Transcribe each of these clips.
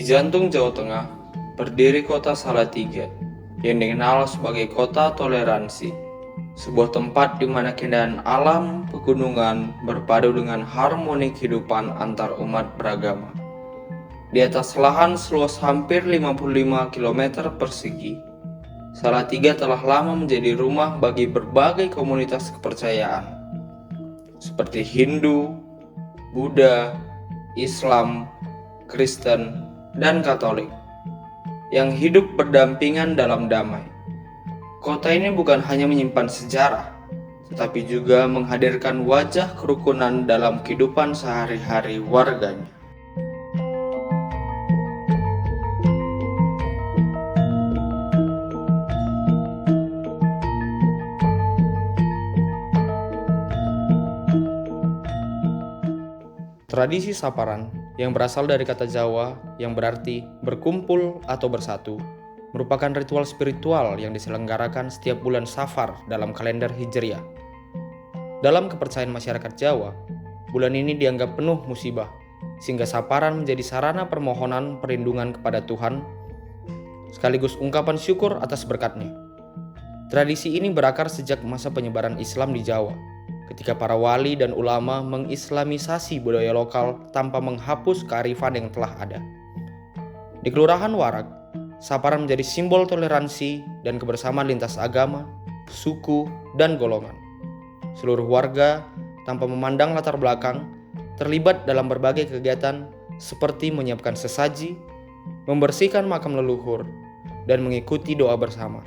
Di jantung Jawa Tengah, berdiri kota Salatiga, yang dikenal sebagai kota toleransi, sebuah tempat di mana keindahan alam pegunungan berpadu dengan harmoni kehidupan antar umat beragama. Di atas lahan seluas hampir 55 km persegi, Salatiga telah lama menjadi rumah bagi berbagai komunitas kepercayaan, seperti Hindu, Buddha, Islam, Kristen, dan Katolik, yang hidup berdampingan dalam damai. Kota ini bukan hanya menyimpan sejarah, tetapi juga menghadirkan wajah kerukunan dalam kehidupan sehari-hari warganya. Tradisi Saparan yang berasal dari kata Jawa yang berarti berkumpul atau bersatu merupakan ritual spiritual yang diselenggarakan setiap bulan Safar dalam kalender Hijriah. Dalam kepercayaan masyarakat Jawa, bulan ini dianggap penuh musibah, sehingga Saparan menjadi sarana permohonan perlindungan kepada Tuhan, sekaligus ungkapan syukur atas berkat-Nya. Tradisi ini berakar sejak masa penyebaran Islam di Jawa, ketika para wali dan ulama mengislamisasi budaya lokal tanpa menghapus kearifan yang telah ada. Di Kelurahan Warak, Saparan menjadi simbol toleransi dan kebersamaan lintas agama, suku, dan golongan. Seluruh warga, tanpa memandang latar belakang, terlibat dalam berbagai kegiatan seperti menyiapkan sesaji, membersihkan makam leluhur, dan mengikuti doa bersama.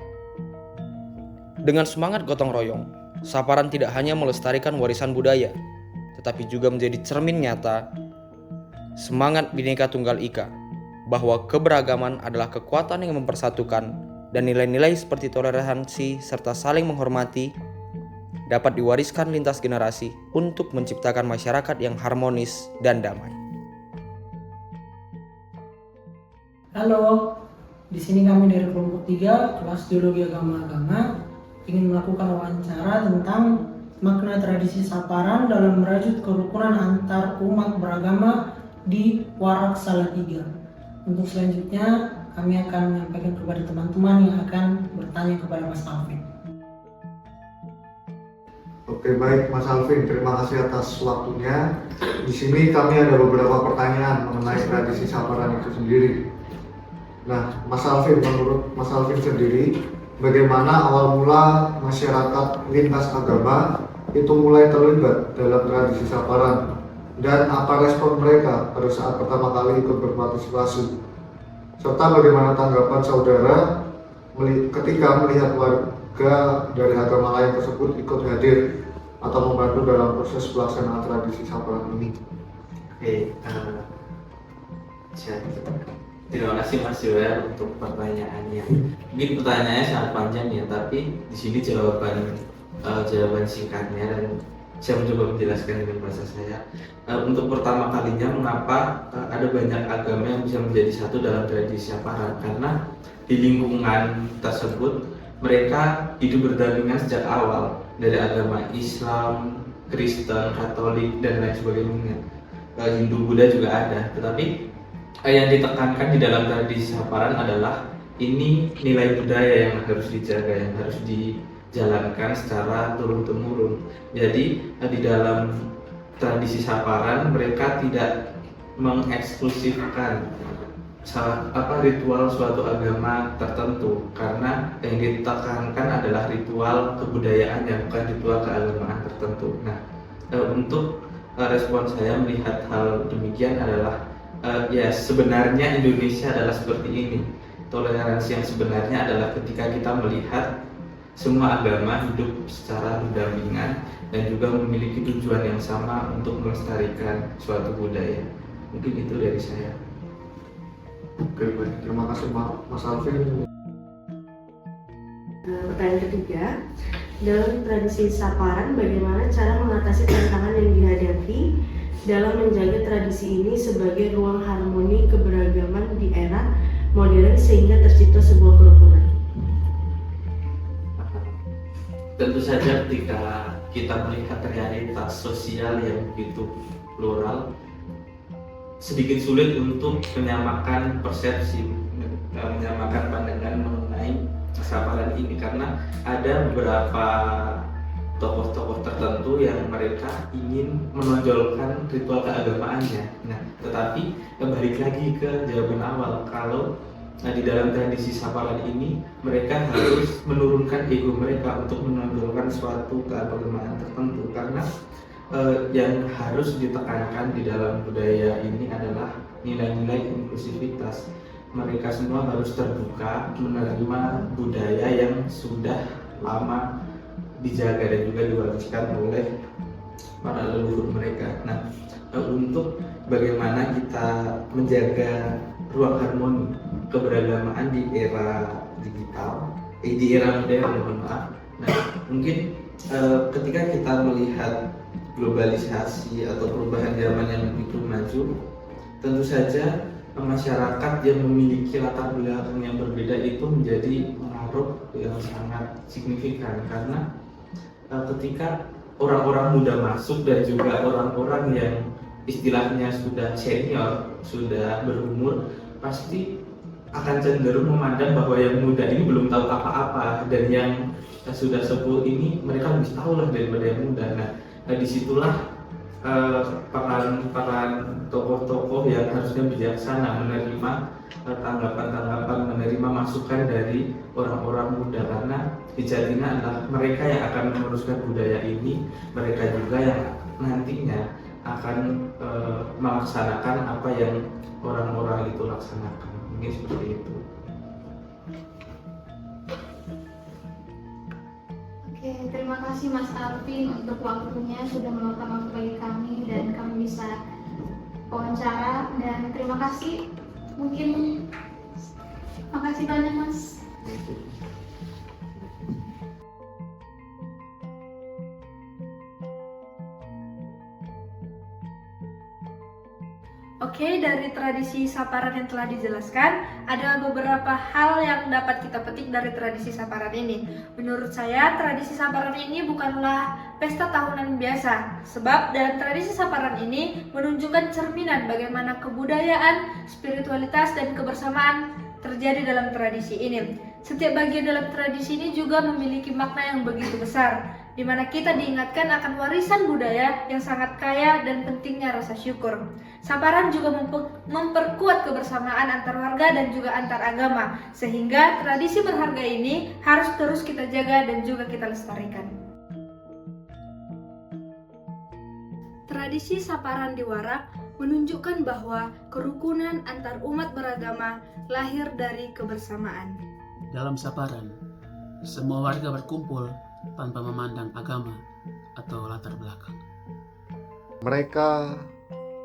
Dengan semangat gotong royong, Saparan tidak hanya melestarikan warisan budaya, tetapi juga menjadi cermin nyata semangat Bhinneka Tunggal Ika, bahwa keberagaman adalah kekuatan yang mempersatukan dan nilai-nilai seperti toleransi serta saling menghormati dapat diwariskan lintas generasi untuk menciptakan masyarakat yang harmonis dan damai. Halo, di sini kami dari kelompok 3 kelas Geologi Agama ingin melakukan wawancara tentang makna tradisi Saparan dalam merajut kerukunan antar umat beragama di Warak Salatiga. Untuk selanjutnya kami akan menyampaikan kepada teman-teman yang akan bertanya kepada Mas Alvin. Oke, baik Mas Alvin, terima kasih atas waktunya. Di sini kami ada beberapa pertanyaan mengenai tradisi Saparan itu sendiri. Nah, Mas Alvin, menurut Mas Alvin sendiri, bagaimana awal mula masyarakat lintas agama itu mulai terlibat dalam tradisi Saparan, dan apa respon mereka pada saat pertama kali ikut berpartisipasi, serta bagaimana tanggapan saudara ketika melihat warga dari agama lain tersebut ikut hadir atau membantu dalam proses pelaksanaan tradisi Saparan ini. Terima kasih Mas Joel untuk pertanyaannya. Mungkin pertanyaannya sangat panjang ya, tapi di sini jawaban singkatnya, dan saya mencoba menjelaskan dengan bahasa saya. Untuk pertama kalinya, mengapa ada banyak agama yang bisa menjadi satu dalam tradisi Saparan? Karena di lingkungan tersebut mereka hidup berdampingan sejak awal, dari agama Islam, Kristen, Katolik, dan lain sebagainya. Hindu, Buddha juga ada, tetapi yang ditekankan di dalam tradisi Saparan adalah ini nilai budaya yang harus dijaga, yang harus dijalankan secara turun-temurun. Jadi di dalam tradisi Saparan mereka tidak mengeksklusifkan ritual suatu agama tertentu, karena yang ditekankan adalah ritual kebudayaan yang bukan ritual keagamaan tertentu. Nah, untuk respon saya melihat hal demikian adalah sebenarnya Indonesia adalah seperti ini. Toleransi yang sebenarnya adalah ketika kita melihat semua agama hidup secara berdampingan dan juga memiliki tujuan yang sama untuk melestarikan suatu budaya. Mungkin itu dari saya. Oke, baik. Terima kasih Mas Alvin. Pertanyaan ketiga, dalam tradisi Saparan bagaimana cara mengatasi tantangan yang dihadapi dalam menjaga tradisi ini sebagai ruang harmoni keberagaman di era modern sehingga tercipta sebuah kerukunan? Tentu saja ketika kita melihat realitas sosial yang begitu plural, sedikit sulit untuk menyamakan persepsi, menyamakan pandangan mengenai kesabaran ini, karena ada beberapa tokoh-tokoh tertentu yang mereka ingin menonjolkan ritual keagamaannya. Nah, tetapi balik lagi ke jawaban awal, kalau di dalam tradisi Saparan ini mereka harus menurunkan ego mereka untuk menonjolkan suatu keagamaan tertentu, karena yang harus ditekankan di dalam budaya ini adalah nilai-nilai inklusivitas. Mereka semua harus terbuka menerima budaya yang sudah lama dijaga dan juga diwariskan oleh para leluhur mereka. Nah, untuk bagaimana kita menjaga ruang harmoni keberagamaan di era digital, di era modern, mohon maaf. Nah, mungkin ketika kita melihat globalisasi atau perubahan zaman yang begitu maju, tentu saja masyarakat yang memiliki latar belakang yang berbeda itu menjadi pengaruh yang sangat signifikan, karena ketika orang-orang muda masuk dan juga orang-orang yang istilahnya sudah senior, sudah berumur, pasti akan cenderung memandang bahwa yang muda ini belum tahu apa-apa, dan yang sudah sepuh ini mereka lebih tahu lah daripada yang muda. Nah, disitulah peran tokoh-tokoh yang harusnya bijaksana menerima tanggapan-tanggapan, menerima masukan dari orang-orang muda, karena sejatinya adalah mereka yang akan meneruskan budaya ini, mereka juga yang nantinya akan melaksanakan apa yang orang-orang itu laksanakan. Mungkin seperti itu. Oke, terima kasih Mas Alvin untuk waktunya, sudah meluangkan waktu bagi kami dan kami bisa wawancara, dan terima kasih. Mungkin makasih banyak Mas. Oke, dari tradisi Saparan yang telah dijelaskan, ada beberapa hal yang dapat kita petik dari tradisi Saparan ini. Menurut saya, tradisi Saparan ini bukanlah pesta tahunan biasa, sebab dalam tradisi Saparan ini menunjukkan cerminan bagaimana kebudayaan, spiritualitas, dan kebersamaan terjadi dalam tradisi ini. Setiap bagian dalam tradisi ini juga memiliki makna yang begitu besar, di mana kita diingatkan akan warisan budaya yang sangat kaya dan pentingnya rasa syukur. Saparan juga memperkuat kebersamaan antar warga dan juga antar agama, sehingga tradisi berharga ini harus terus kita jaga dan juga kita lestarikan. Tradisi Saparan di Warak menunjukkan bahwa kerukunan antar umat beragama lahir dari kebersamaan. Dalam Saparan, semua warga berkumpul tanpa memandang agama atau latar belakang. Mereka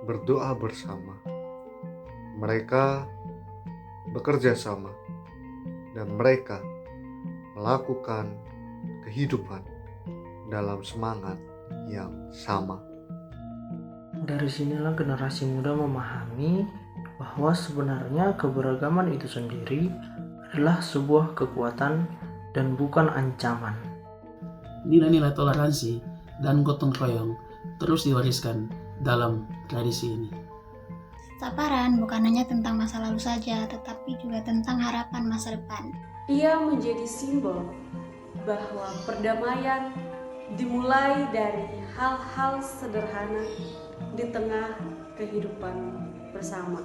berdoa bersama, mereka bekerja sama, dan mereka melakukan kehidupan dalam semangat yang sama. Dari sinilah generasi muda memahami bahwa sebenarnya keberagaman itu sendiri adalah sebuah kekuatan dan bukan ancaman. Nilai-nilai toleransi dan gotong royong terus diwariskan dalam tradisi ini. Saparan bukan hanya tentang masa lalu saja, tetapi juga tentang harapan masa depan. Ia menjadi simbol bahwa perdamaian dimulai dari hal-hal sederhana di tengah kehidupan bersama.